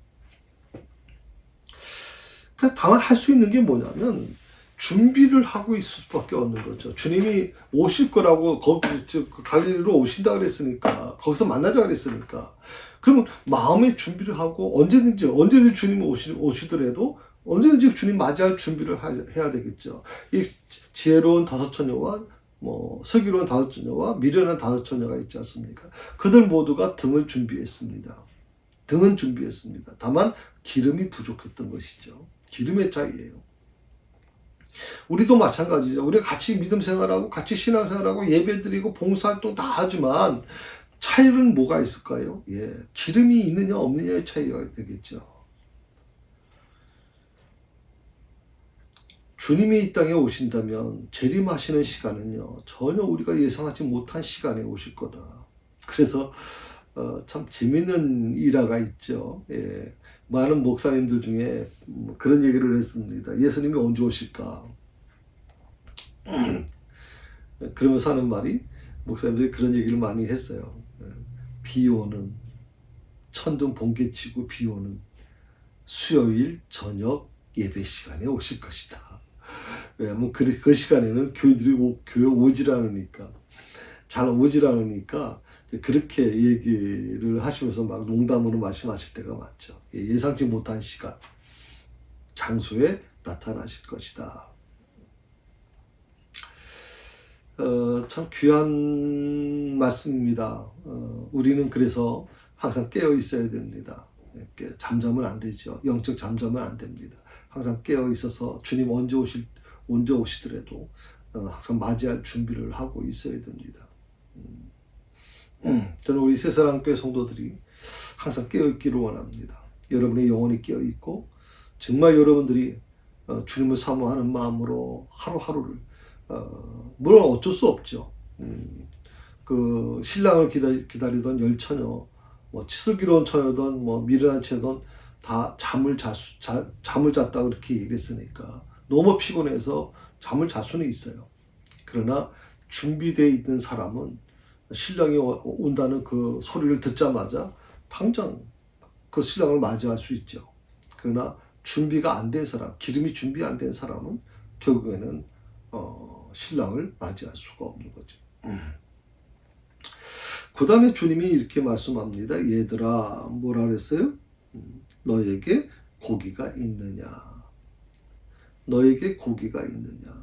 그러니까 다만 할 수 있는 게 뭐냐면 준비를 하고 있을 수밖에 없는 거죠. 주님이 오실 거라고 갈릴리로 오신다 그랬으니까, 거기서 만나자 그랬으니까, 그러면 마음의 준비를 하고 언제든지 주님이 오시더라도 언제든지 주님 맞이할 준비를 해야 되겠죠. 이 지혜로운 다섯 처녀와 슬기로운 다섯 처녀와 미련한 다섯 처녀가 있지 않습니까? 그들 모두가 등을 준비했습니다. 등은 준비했습니다. 다만 기름이 부족했던 것이죠. 기름의 차이예요. 우리도 마찬가지죠. 우리가 같이 믿음 생활하고 같이 신앙 생활하고 예배드리고 봉사활동 다 하지만 차이는 뭐가 있을까요? 기름이 있느냐 없느냐의 차이가 되겠죠. 주님이 이 땅에 오신다면 재림하시는 시간은요, 전혀 우리가 예상하지 못한 시간에 오실 거다. 그래서 참 재밌는 일화가 있죠. 많은 목사님들 중에 그런 얘기를 했습니다. 예수님이 언제 오실까? 그러면서 하는 말이, 목사님들이 그런 얘기를 많이 했어요. 비 오는, 천둥 번개치고 비 오는 수요일 저녁 예배 시간에 오실 것이다. 왜냐하면 그 시간에는 교인들이 교회 오질 않으니까, 잘 오질 않으니까 그렇게 얘기를 하시면서 막 농담으로 말씀하실 때가 많죠. 예상치 못한 시간, 장소에 나타나실 것이다. 참 귀한 말씀입니다. 우리는 그래서 항상 깨어 있어야 됩니다. 잠자면 안 되죠. 영적 잠자면 안 됩니다. 항상 깨어 있어서 주님 언제 오시더라도 항상 맞이할 준비를 하고 있어야 됩니다. 저는 우리 새사랑교회 성도들이 항상 깨어있기를 원합니다. 여러분의 영혼이 깨어있고 정말 여러분들이 주님을 사모하는 마음으로 하루하루를 물론 어쩔 수 없죠. 그 신랑을 기다리던 열처녀 뭐 치수기로운 처녀든 뭐 미련한 채든 다 잠을 잤다고 이렇게 얘기했으니까 너무 피곤해서 잠을 잘 수는 있어요. 그러나 준비되어 있는 사람은 신랑이 온다는 그 소리를 듣자마자 당장 그 신랑을 맞이할 수 있죠. 그러나 준비가 안 된 사람, 기름이 준비 안 된 사람은 결국에는 신랑을 맞이할 수가 없는 거죠. 그 다음에 주님이 이렇게 말씀합니다. 얘들아, 뭐라 그랬어요? 너에게 고기가 있느냐? 너에게 고기가 있느냐?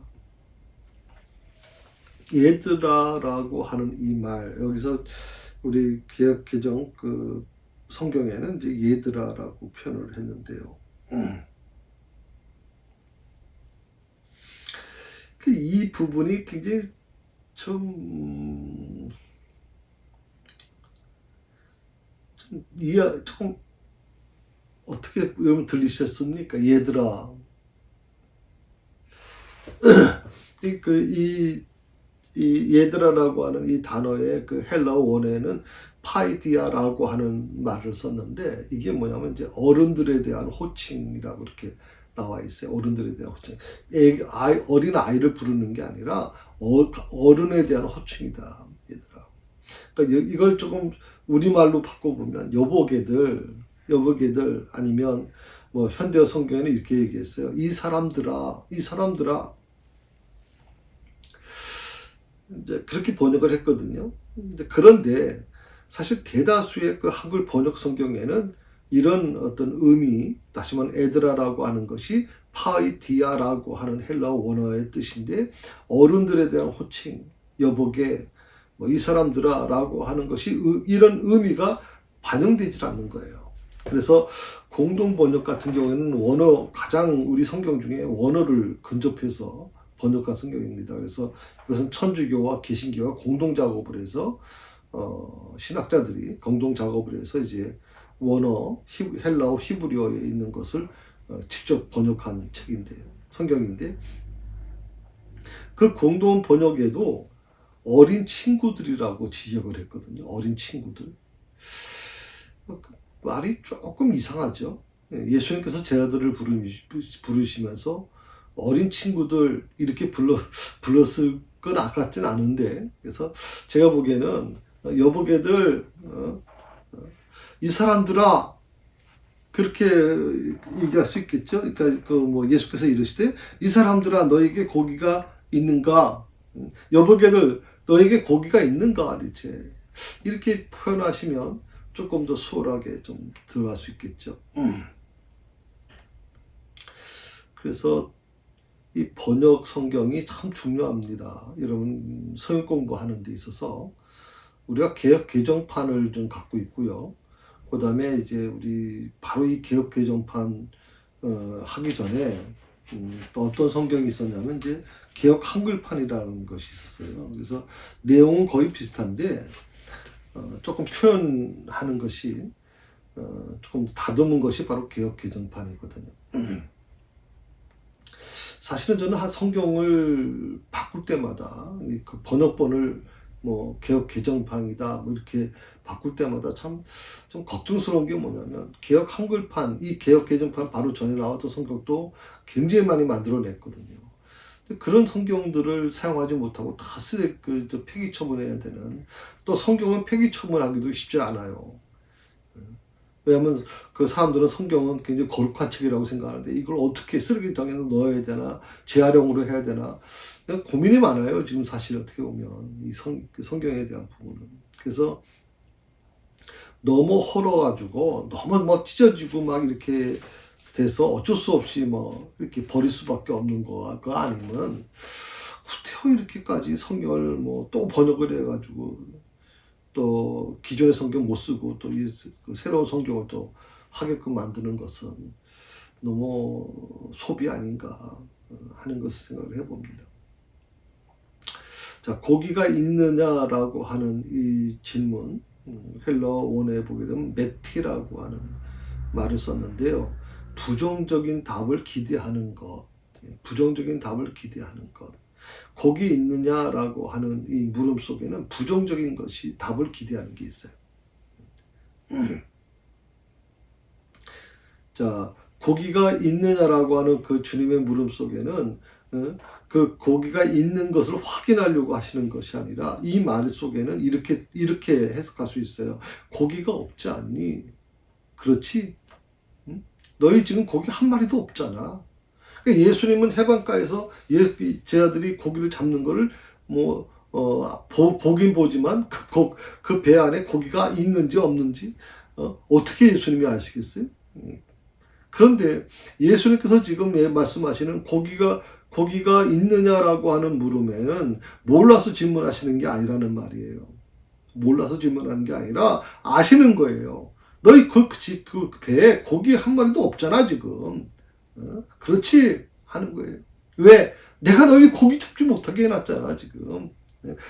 얘들아라고 하는 이 말, 여기서 우리 개역 개정 그 성경에는 이제 얘들아라고 표현을 했는데요. 이 부분이 굉장히 좀 조금 어떻게 여러분 들리셨습니까? 얘들아. 이 얘들아라고 하는 이 단어의 그 헬라어 원어에는 파이디아라고 하는 말을 썼는데 이게 뭐냐면 이제 어른들에 대한 호칭이라고 이렇게 나와 있어요. 어른들에 대한 호칭. 어린 아이를 부르는 게 아니라 어른에 대한 호칭이다. 얘들아. 그러니까 이걸 조금 우리말로 바꿔보면 여보게들 아니면 뭐 현대어 성경에는 이렇게 얘기했어요. 이 사람들아. 이제 그렇게 번역을 했거든요. 그런데 사실 대다수의 그 한글 번역 성경에는 이런 어떤 의미, 다시 말하면 에드라라고 하는 것이 파이디아라고 하는 헬라어 원어의 뜻인데 어른들에 대한 호칭, 여보게, 뭐 이 사람들아라고 하는 것이 이런 의미가 반영되질 않는 거예요. 그래서 공동 번역 같은 경우에는 가장 우리 성경 중에 원어를 근접해서 번역한 성경입니다. 그래서 이것은 천주교와 개신교가 공동 작업을 해서 신학자들이 공동 작업을 해서 이제 원어 헬라어 히브리어에 있는 것을 직접 번역한 성경인데 그 공동 번역에도 어린 친구들이라고 지적을 했거든요. 어린 친구들. 말이 조금 이상하죠. 예수님께서 제 아들을 부르시면서 어린 친구들 이렇게 불렀을 건 아깝진 않은데, 그래서 제가 보기에는 여보게들, 이 사람들아, 그렇게 얘기할 수 있겠죠. 그러니까 뭐 예수께서 이르시되 이 사람들아 너에게 고기가 있는가? 여보게들 너에게 고기가 있는가? 이렇게 표현하시면 조금 더 수월하게 좀 들어갈 수 있겠죠. 그래서 이 번역 성경이 참 중요합니다. 여러분 성경 공부하는 데 있어서 우리가 개역 개정판을 좀 갖고 있고요. 그 다음에 이제 우리 바로 이 개역 개정판 하기 전에 또 어떤 성경이 있었냐면 이제 개역 한글판이라는 것이 있었어요. 그래서 내용은 거의 비슷한데 조금 표현하는 것이 조금 다듬은 것이 바로 개역 개정판이거든요. 사실은 저는 한 성경을 바꿀 때마다 그 번역본을 뭐 개역 개정판이다 뭐 이렇게 바꿀 때마다 참 좀 걱정스러운 게 뭐냐면 개역 한글판, 이 개역 개정판 바로 전에 나왔던 성경도 굉장히 많이 만들어냈거든요. 그런 성경들을 사용하지 못하고 다 폐기 처분해야 되는, 또 성경은 폐기 처분하기도 쉽지 않아요. 왜냐하면 그 사람들은 성경은 굉장히 거룩한 책이라고 생각하는데 이걸 어떻게 쓰레기통에 넣어야 되나, 재활용으로 해야 되나 고민이 많아요. 지금 사실 어떻게 보면 이 성경에 대한 부분은. 그래서 너무 헐어가지고 너무 막 찢어지고 막 이렇게 돼서 어쩔 수 없이 뭐 이렇게 버릴 수밖에 없는 거 아니면 구태여 이렇게까지 성경을 뭐 또 번역을 해가지고 또 기존의 성경 못 쓰고 또 새로운 성경을 또 하게끔 만드는 것은 너무 소비 아닌가 하는 것을 생각을 해봅니다. 자, 고기가 있느냐라고 하는 이 질문, 헬라어 원어에 보게 되면 메티라고 하는 말을 썼는데요. 부정적인 답을 기대하는 것, 부정적인 답을 기대하는 것. 고기 있느냐라고 하는 이 물음 속에는 부정적인 것이 답을 기대하는 게 있어요. 자, 고기가 있느냐라고 하는 그 주님의 물음 속에는 그 고기가 있는 것을 확인하려고 하시는 것이 아니라 이 말 속에는 이렇게 해석할 수 있어요. 고기가 없지 않니? 그렇지? 너희 지금 고기 한 마리도 없잖아. 그러니까 예수님은 해변가에서 제 아들이 고기를 잡는 거를 보긴 보지만 그 배 안에 고기가 있는지 없는지 어떻게 예수님이 아시겠어요? 그런데 예수님께서 지금 말씀하시는 고기가 있느냐라고 하는 물음에는 몰라서 질문하시는 게 아니라는 말이에요. 몰라서 질문하는 게 아니라 아시는 거예요. 너희 그 배에 고기 한 마리도 없잖아 지금. 그렇지 하는 거예요. 왜? 내가 너희 고기 잡지 못하게 해놨잖아 지금.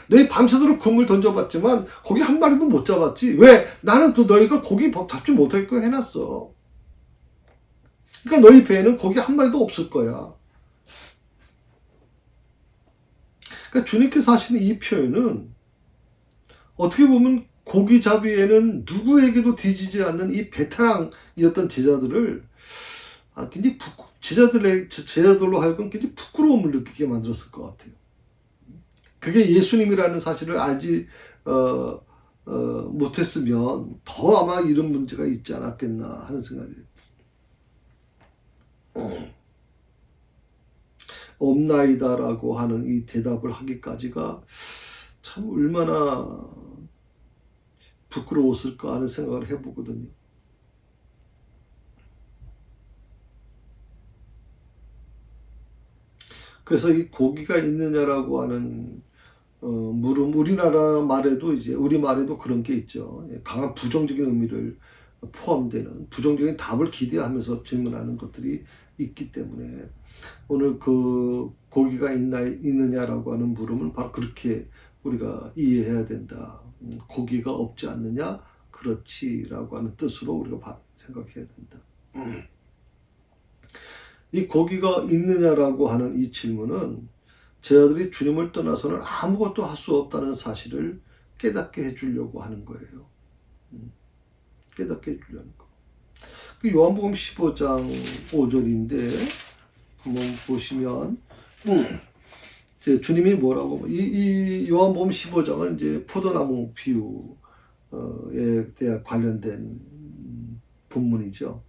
너희 밤새도록 그물 던져봤지만 고기 한 마리도 못 잡았지. 왜? 나는 너희가 고기 잡지 못하게 해놨어. 그러니까 너희 배에는 고기 한 마리도 없을 거야. 그러니까 주님께서 하시는 이 표현은 어떻게 보면 고기잡이에는 누구에게도 뒤지지 않는 이 베테랑이었던 제자들을 굉장히 제자들로 하여금 굉장히 부끄러움을 느끼게 만들었을 것 같아요. 그게 예수님이라는 사실을 알지 못했으면 더 아마 이런 문제가 있지 않았겠나 하는 생각이 없나이다라고 하는 이 대답을 하기까지가 참 얼마나 부끄러웠을까 하는 생각을 해보거든요. 그래서 이 고기가 있느냐라고 하는 물음, 우리나라 말에도 우리 말에도 그런 게 있죠. 강한 부정적인 의미를 포함되는 부정적인 답을 기대하면서 질문하는 것들이 있기 때문에 오늘 그 고기가 있느냐라고 하는 물음은 바로 그렇게 우리가 이해해야 된다. 고기가 없지 않느냐? 그렇지라고 하는 뜻으로 우리가 생각해야 된다. 이 고기가 있느냐라고 하는 이 질문은 제자들이 주님을 떠나서는 아무것도 할 수 없다는 사실을 깨닫게 해주려고 하는 거예요. 깨닫게 해주려는 거. 요한복음 15장 5절인데 한번 보시면 주님이 뭐라고 이 요한복음 15장은 이제 포도나무 비유에 대한 관련된 본문이죠.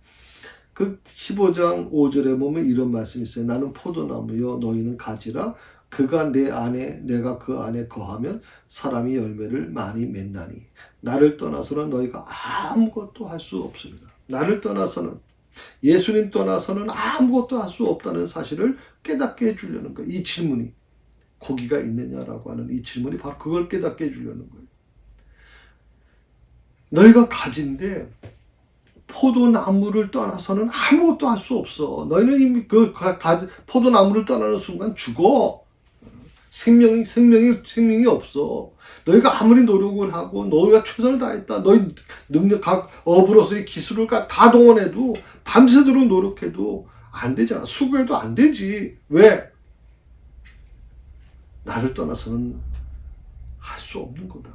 그 15장 5절에 보면 이런 말씀이 있어요. 나는 포도나무여 너희는 가지라. 그가 내 안에 내가 그 안에 거하면 사람이 열매를 많이 맺나니 나를 떠나서는 너희가 아무것도 할 수 없습니다. 나를 떠나서는 예수님 떠나서는 아무것도 할 수 없다는 사실을 깨닫게 해주려는 거예요. 이 질문이 고기가 있느냐라고 하는 이 질문이 바로 그걸 깨닫게 해주려는 거예요. 너희가 가지인데 포도나무를 떠나서는 아무것도 할 수 없어. 너희는 이미 포도나무를 떠나는 순간 죽어. 생명이 없어. 너희가 아무리 노력을 하고 너희가 최선을 다했다. 너희 각 업으로서의 기술을 다 동원해도 밤새도록 노력해도 안 되잖아. 수고해도 안 되지. 왜? 나를 떠나서는 할 수 없는 거다.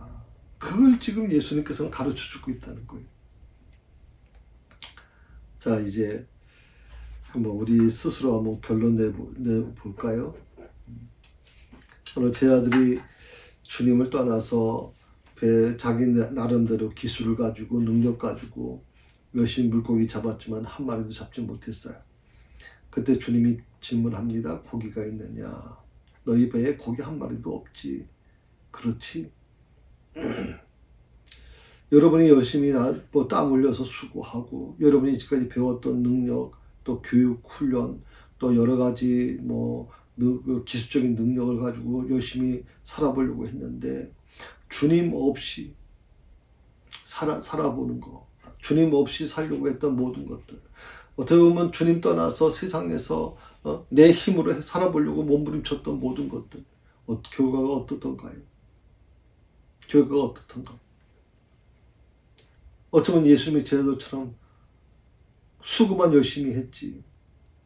그걸 지금 예수님께서는 가르쳐주고 있다는 거예요. 자, 이제 한번 우리 스스로 한번 결론 내볼까요? 오늘 제자들이 주님을 떠나서 자기 나름대로 기술을 가지고 능력 가지고 열심히 물고기 잡았지만 한 마리도 잡지 못했어요. 그때 주님이 질문합니다. 고기가 있느냐? 너희 배에 고기 한 마리도 없지. 그렇지? 여러분이 열심히 땀 흘려서 수고하고 여러분이 지금까지 배웠던 능력 또 교육 훈련 또 여러 가지 기술적인 능력을 가지고 열심히 살아보려고 했는데 주님 없이 살아보는 거, 주님 없이 살려고 했던 모든 것들, 어떻게 보면 주님 떠나서 세상에서 내 힘으로 살아보려고 몸부림쳤던 모든 것들, 결과가 어떻던가요? 결과가 어떻던가? 어쩌면 예수님의 제자들처럼 수고만 열심히 했지,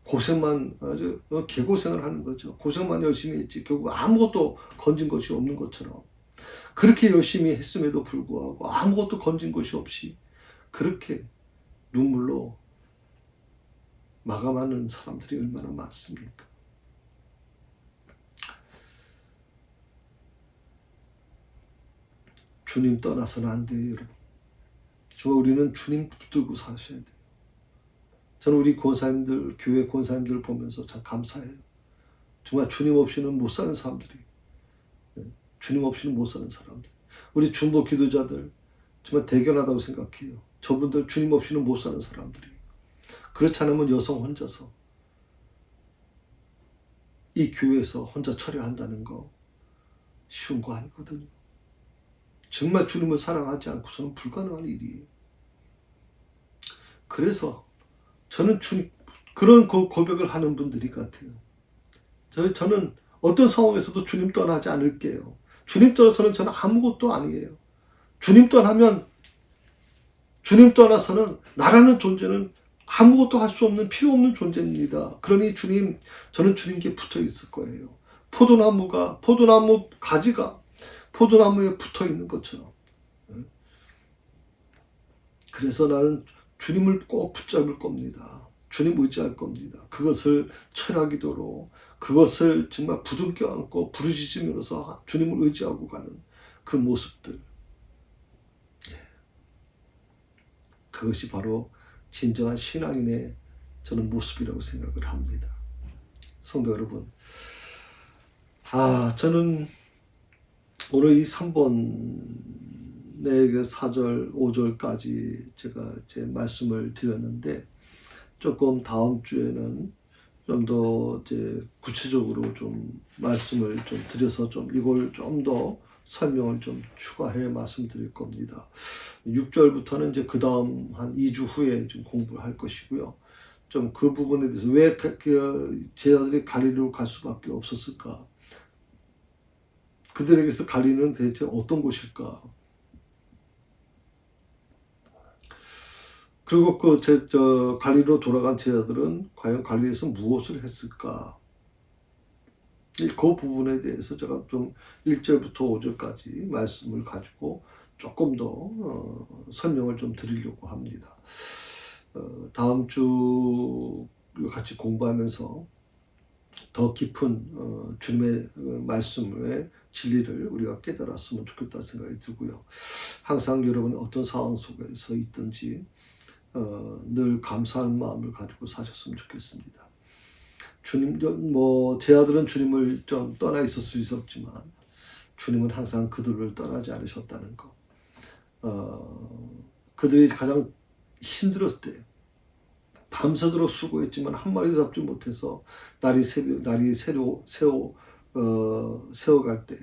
고생만 아주 개고생을 하는 거죠. 고생만 열심히 했지 결국 아무것도 건진 것이 없는 것처럼 그렇게 열심히 했음에도 불구하고 아무것도 건진 것이 없이 그렇게 눈물로 마감하는 사람들이 얼마나 많습니까? 주님 떠나서는 안 돼요, 여러분. 정말 우리는 주님 붙들고 사셔야 돼요. 저는 우리 권사님들, 교회 권사님들 보면서 참 감사해요. 정말 주님 없이는 못 사는 사람들이, 주님 없이는 못 사는 사람들. 우리 중보 기도자들 정말 대견하다고 생각해요. 저분들 주님 없이는 못 사는 사람들이. 그렇지 않으면 여성 혼자서 이 교회에서 혼자 처리한다는 거 쉬운 거 아니거든요. 정말 주님을 사랑하지 않고서는 불가능한 일이에요. 그래서 저는 그런 고백을 하는 분들이 같아요. 저는 어떤 상황에서도 주님 떠나지 않을게요. 주님 떠나서는 저는 아무것도 아니에요. 주님 떠나서는 나라는 존재는 아무것도 할 수 없는 필요 없는 존재입니다. 그러니 저는 주님께 붙어 있을 거예요. 포도나무 가지가 포도나무에 붙어 있는 것처럼. 그래서 나는 주님을 꼭 붙잡을 겁니다. 주님 의지할 겁니다. 그것을 철학기도로, 그것을 정말 부둥켜 안고 부르짖으면서 주님을 의지하고 가는 그 모습들. 그것이 바로 진정한 신앙인의 저는 모습이라고 생각을 합니다. 성도 여러분, 저는 오늘 이 3번의 그 4절, 5절까지 제가 제 말씀을 드렸는데, 조금 다음 주에는 좀 더 이제 구체적으로 좀 말씀을 좀 드려서 좀 이걸 좀 더 설명을 좀 추가해 말씀드릴 겁니다. 6절부터는 이제 그 다음 한 2주 후에 좀 공부를 할 것이고요. 좀 그 부분에 대해서 왜 제자들이 갈릴리로 갈 수밖에 없었을까? 그들에게서 갈릴리는 대체 어떤 곳일까? 그리고 갈릴리로 돌아간 제자들은 과연 갈릴리에서 무엇을 했을까? 그 부분에 대해서 제가 좀 1절부터 5절까지 말씀을 가지고 조금 더 설명을 좀 드리려고 합니다. 다음 주 같이 공부하면서 더 깊은 주님의 말씀의 진리를 우리가 깨달았으면 좋겠다는 생각이 들고요. 항상 여러분이 어떤 상황 속에서 있든지 늘 감사하는 마음을 가지고 사셨으면 좋겠습니다. 제 아들은 주님을 좀 떠나 있을 수 있었지만 주님은 항상 그들을 떠나지 않으셨다는 것. 그들이 가장 힘들었을 때 밤새도록 수고했지만 한 마리도 잡지 못해서 날이 새어갈 때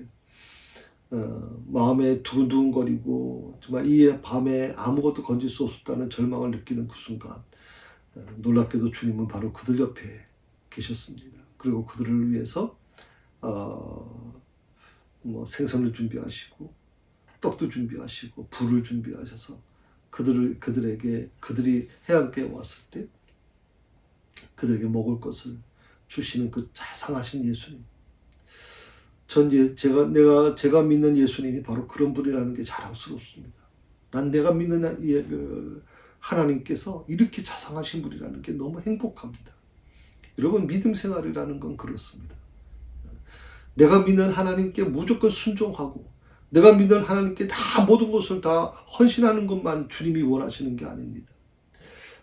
마음에 두근두근거리고 정말 이 밤에 아무것도 건질 수 없었다는 절망을 느끼는 그 순간 놀랍게도 주님은 바로 그들 옆에 계셨습니다. 그리고 그들을 위해서 생선을 준비하시고 떡도 준비하시고 불을 준비하셔서 그들이 해안가에 왔을 때 그들에게 먹을 것을 주시는 그 자상하신 예수님. 제가 믿는 예수님이 바로 그런 분이라는 게 자랑스럽습니다. 난 내가 믿는 하나님께서 이렇게 자상하신 분이라는 게 너무 행복합니다. 여러분, 믿음 생활이라는 건 그렇습니다. 내가 믿는 하나님께 무조건 순종하고 내가 믿는 하나님께 다 모든 것을 다 헌신하는 것만 주님이 원하시는 게 아닙니다.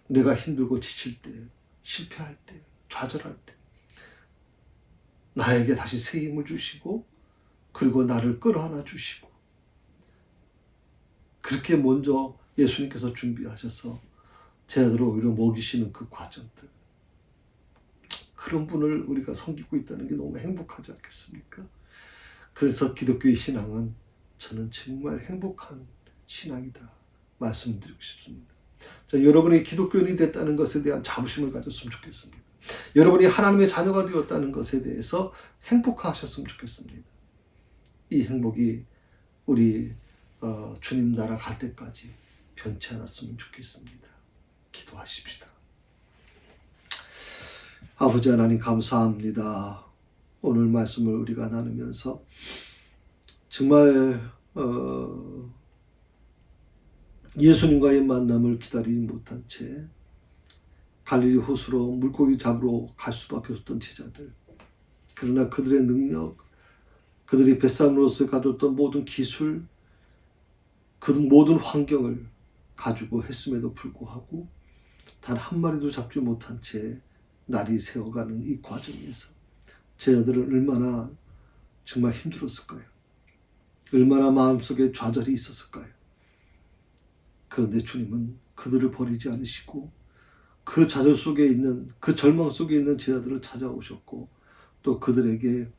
내가 힘들고 지칠 때, 실패할 때, 좌절할 때 나에게 다시 새 힘을 주시고 그리고 나를 끌어안아 주시고 그렇게 먼저 예수님께서 준비하셔서 제자들을 오히려 먹이시는 그 과정들, 그런 분을 우리가 섬기고 있다는 게 너무 행복하지 않겠습니까? 그래서 기독교의 신앙은 저는 정말 행복한 신앙이다 말씀드리고 싶습니다. 여러분이 기독교인이 됐다는 것에 대한 자부심을 가졌으면 좋겠습니다. 여러분이 하나님의 자녀가 되었다는 것에 대해서 행복하셨으면 좋겠습니다. 이 행복이 우리 주님 나라 갈 때까지 변치 않았으면 좋겠습니다. 기도하십시다. 아버지 하나님 감사합니다. 오늘 말씀을 우리가 나누면서 정말 예수님과의 만남을 기다리지 못한 채 갈릴리 호수로 물고기 잡으러 갈 수밖에 없던 제자들. 그러나 그들의 능력, 그들이 뱃사람으로서 가졌던 모든 기술, 그 모든 환경을 가지고 했음에도 불구하고 단 한 마리도 잡지 못한 채 날이 새어가는 이 과정에서 제자들은 얼마나 정말 힘들었을까요? 얼마나 마음속에 좌절이 있었을까요? 그런데 주님은 그들을 버리지 않으시고 그 좌절 속에 있는, 그 절망 속에 있는 제자들을 찾아오셨고 또 그들에게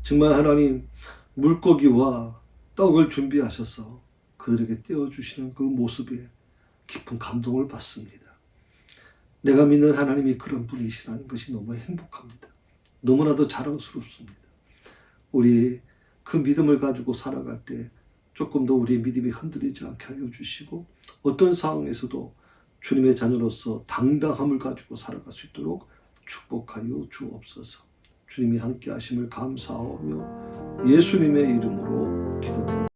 정말 하나님 물고기와 떡을 준비하셔서 그들에게 떼어주시는 그 모습에 깊은 감동을 받습니다. 내가 믿는 하나님이 그런 분이시라는 것이 너무 행복합니다. 너무나도 자랑스럽습니다. 우리 그 믿음을 가지고 살아갈 때 조금 더 우리의 믿음이 흔들리지 않게 하여 주시고 어떤 상황에서도 주님의 자녀로서 당당함을 가지고 살아갈 수 있도록 축복하여 주옵소서. 주님이 함께 하심을 감사하며 예수님의 이름으로 기도드립니다.